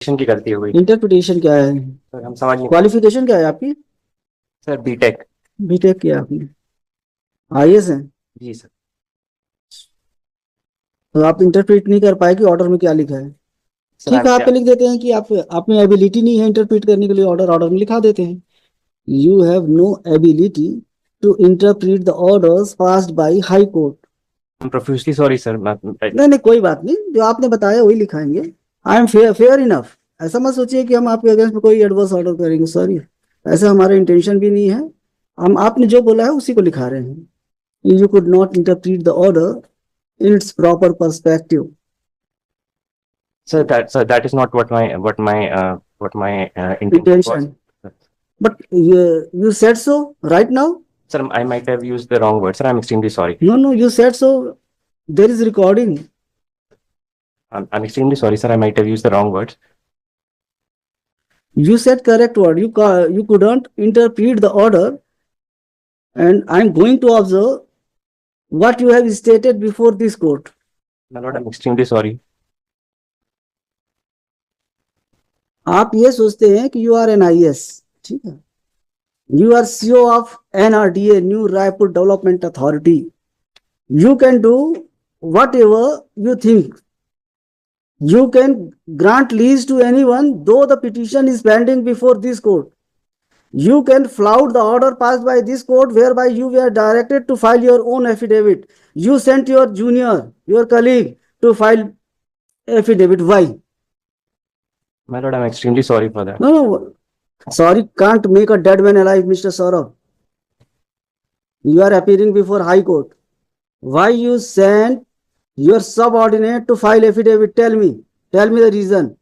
की गलती हो गई। इंटरप्रिटेशन क्या है? सर हम समझ नहीं पाए। क्वालिफिकेशन क्या है आपकी? Sir BTech. बीटेक किया आपने? आईएएस है? जी सर। तो आप इंटरप्रेट नहीं कर पाए कि ऑर्डर में क्या लिखा है। सर ठीक है, आप पे लिख देते हैं कि आप में एबिलिटी नहीं है इंटरप्रेट करने के लिए, ऑर्डर ऑर्डर में लिखा देते हैं। You have no ability to interpret the orders passed by high court. हम प्रोफ्यूजली सॉरी सर। नहीं नहीं, कोई बात नहीं, जो आपने बताया वही लिखाएंगे। I am fair fair enough. ऐसा मत सोचिए कि हम आपके अगेंस्ट में कोई एडवर्स ऑर्डर करेंगे, सॉरी। ऐसा हमारा इंटेंशन भी नहीं है। हम आपने जो बोला है उसी को लिखा रहे हैं। You could not interpret the order in its proper perspective. Sir that is not what my intention was. Intention. But you said so right now. Sir, I might have used the wrong word. Sir, I'm extremely sorry. No, no, you said so. There is recording. I'm extremely sorry, sir. I might have used the wrong words. You said correct word. You couldn't interpret the order, and I'm going to observe what you have stated before this court. My lord, I'm extremely sorry. आप ये सोचते हैं कि you are N IAS, ठीक है? You are CO of NRDA, new Raipur development authority. You can do whatever you think. You can grant lease to anyone though the petition is pending before this court. You can flout the order passed by this court whereby you were directed to file your own affidavit. You sent your junior, your colleague to file affidavit. Why? My lord, I'm extremely sorry for that. No, no. Sorry can't make a dead man alive, Mr. Saurabh. You are appearing before High Court. Why you sent your subordinate to file affidavit? Tell me. Tell me the reason.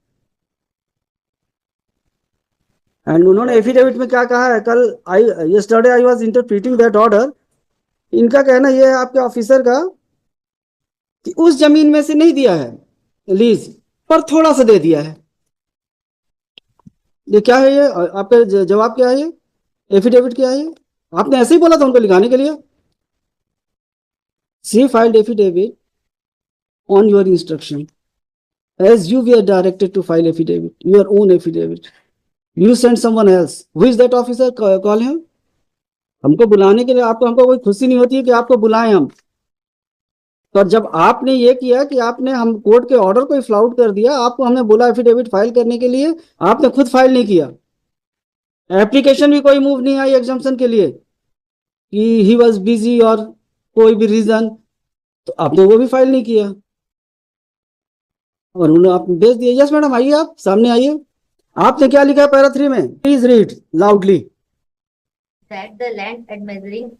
And उन्होंने affidavit में क्या कहा है? कल yesterday I was interpreting that order. इनका कहना यह है आपके ऑफिसर का कि उस जमीन में से नहीं दिया है लीज, पर थोड़ा सा दे दिया है। ये क्या है? ये आपका जवाब क्या है? ये एफिडेविट क्या है? ये आपने ऐसे ही बोला था उनको लिखाने के लिए। She filed affidavit on your instruction as you we are directed to file affidavit, your own affidavit. You send someone else. Who is that officer? Call him. हमको बुलाने के लिए आपको हमको कोई खुशी नहीं होती है कि आपको बुलाएं हम। तो जब आपने ये किया कि आपने हम कोर्ट के ऑर्डर को फ्लाउट कर दिया, आपको हमने बोला एफिडेविट फाइल करने के लिए, आपने खुद फाइल नहीं किया। एप्लीकेशन भी कोई मूव नहीं आई एग्जाम्पशन के लिए कि ही वाज बिजी और कोई भी रीजन, तो आपने वो भी फाइल नहीं किया और उन्होंने आप भेज दिया। यस मैडम, आइए, आप सामने आइए। आपने क्या लिखा है पैरा 3 में? Please read loudly. That the land at measuring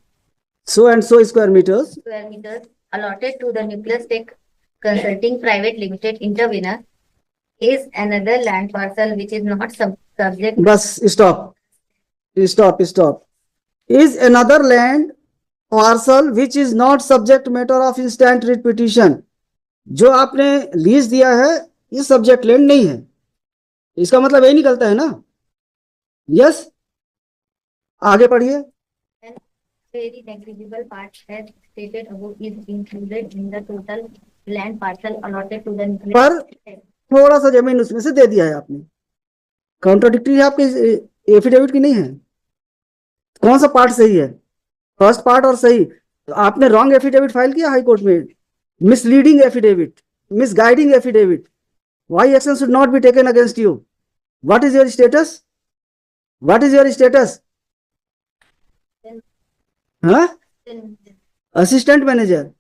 So and so square meters allotted to the Nucleus Tech Consulting Private Limited intervener is another land parcel which is not subject. बस stop. Is another land parcel which is not subject matter of instant writ petition. जो आपने lease दिया है ये subject land नहीं है, इसका मतलब यही निकलता है ना? यस, आगे पढ़िए। Very negligible part as stated above is included in the total land parcel allotted to the Nucleus पर Tech. थोड़ा सा जमीन उसमें से दे दिया है आपने। कॉन्ट्राडिक्टरी है आपके एफिडेविट की नहीं है। कौन सा पार्ट सही है? फर्स्ट पार्ट और सही। तो आपने रॉन्ग एफिडेविट फाइल किया हाई कोर्ट में, misleading affidavit, misguiding affidavit. Why action should not be taken against you? What is your status? What is your status? हाँ, असिस्टेंट मैनेजर।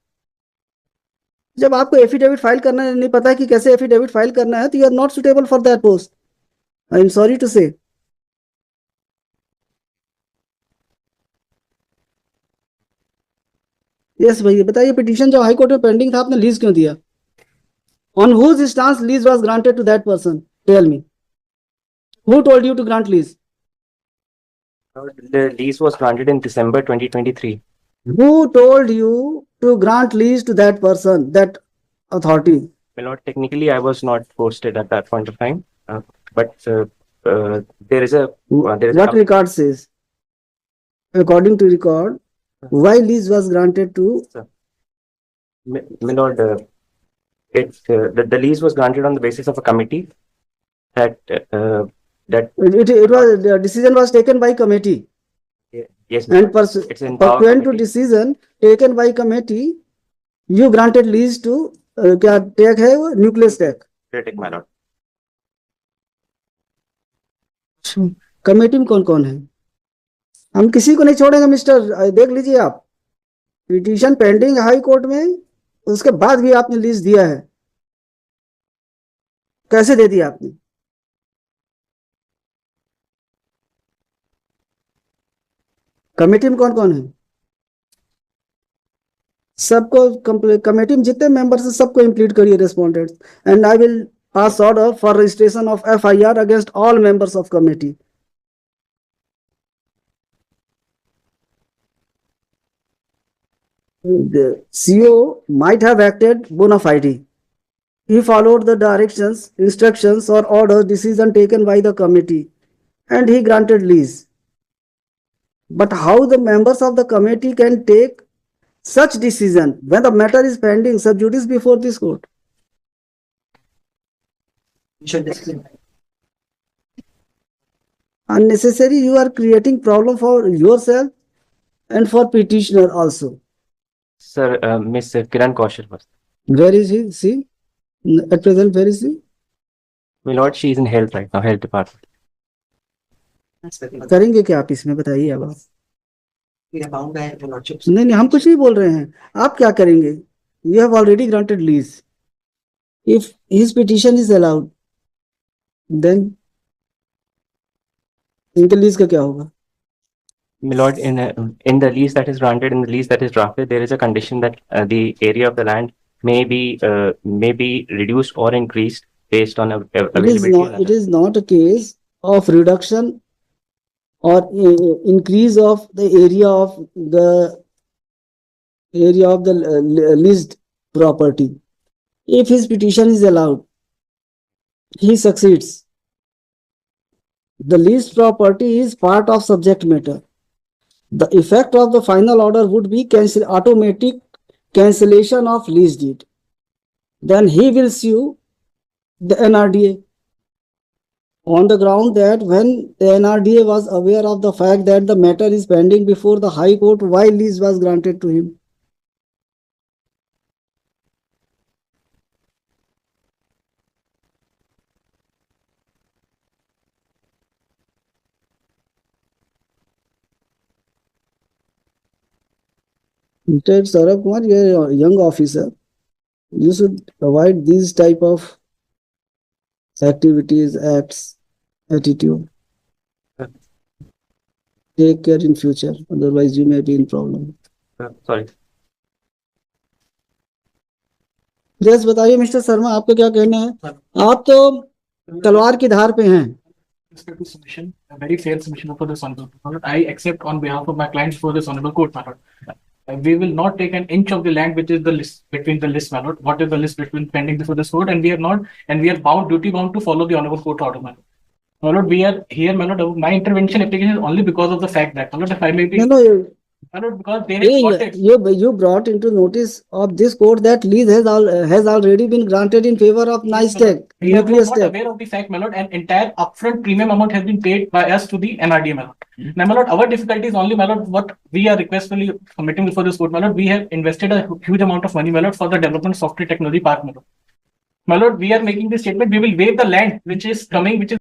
जब आपको एफिडेविट फाइल करना नहीं पता है कि कैसे एफिडेविट फाइल करना है, तो you are not suitable for that post. I am sorry to say. Yes भैया बताइए, पिटीशन जो हाई कोर्ट में पेंडिंग था, आपने लीज क्यों दिया? On whose stance lease was granted to that person? Tell me, who told you to grant lease? The lease was granted in December 2023. Who told you to grant lease to that person, that authority? My lord, technically I was not posted at that point of time, but there is a What record says? According to record, why lease was granted to? My lord, the lease was granted on the basis of a committee that that It was, the decision was taken by committee. yes, And it's in power pursuant to committee. decision taken by committee, you granted lease to क्या take है वो nucleus take. Critic, my lord. Committee में कौन कौन है? हम किसी को नहीं छोड़ेंगे मिस्टर. देख लीजिए आप, पिटीशन पेंडिंग हाई कोर्ट में, उसके बाद भी आपने लीज दिया है. कैसे दे दिया आपने? कमेटी में कौन कौन है? सबको कमेटी में जितने मेंबर्स हैं सबको इंप्लीड करिए respondents, and I will pass order for registration of FIR against all members of committee. The CO might have acted bona fide. He followed the directions, instructions, or orders, decision taken by the committee, and he granted lease. But how the members of the committee can take such decision when the matter is pending sub judice before this court? Unnecessary, you are creating problem for yourself and for petitioner also. Sir, Miss Kiran Kaushal was. Where is he? See, at present, where is he? My lord, she is in health right now, health department. करेंगे क्या आप इसमें, बताइए अब आप. नहीं, हम कुछ नहीं बोल रहे हैं. आप क्या करेंगे? You have already granted lease. If his petition is allowed, then इनके लीज का क्या होगा? My lord, in the lease that is granted, in the lease that is drafted, there is a condition that the area of the land may be reduced or increased based on availability. It is not a case of reduction or increase of the area of the leased property. If his petition is allowed, he succeeds. The leased property is part of subject matter. The effect of the final order would be automatic cancellation of lease deed. Then he will sue the NRDA on the ground that when the NRDA was aware of the fact that the matter is pending before the High Court, why lease was granted to him. Mr. Saurabh Kumar, you are a young officer. You should avoid these type of activities, acts, attitude. Take care in future, otherwise you may be in problem. Sorry. Just बताइए mister Sharma, आपको क्या कहना है? आप तो तलवार की धार पे हैं. Respect to submission, a very fair submission for this honorable court. I accept on behalf of my clients for this honorable court, my lord. We will not take an inch of the land which is the list between the list, my lord. What is the list between pending before this court, and we are not, and we are bound, duty bound to follow the honorable court order, my lord. My lord, we are here, my lord. My intervention application is only because of the fact that, my lord, if I may be, my lord, because they have got it. You brought into notice of this court that lease has already been granted in favor of Nice Tech. We are not aware of the fact, my lord, and entire upfront premium amount has been paid by us to the NRDA, my lord. Now, my lord, our difficulty is only, my lord, what we are requestfully submitting before this court, my lord. We have invested a huge amount of money, my lord, for the development of software technology park, my lord. My lord, we are making this statement. We will waive the land which is coming, which is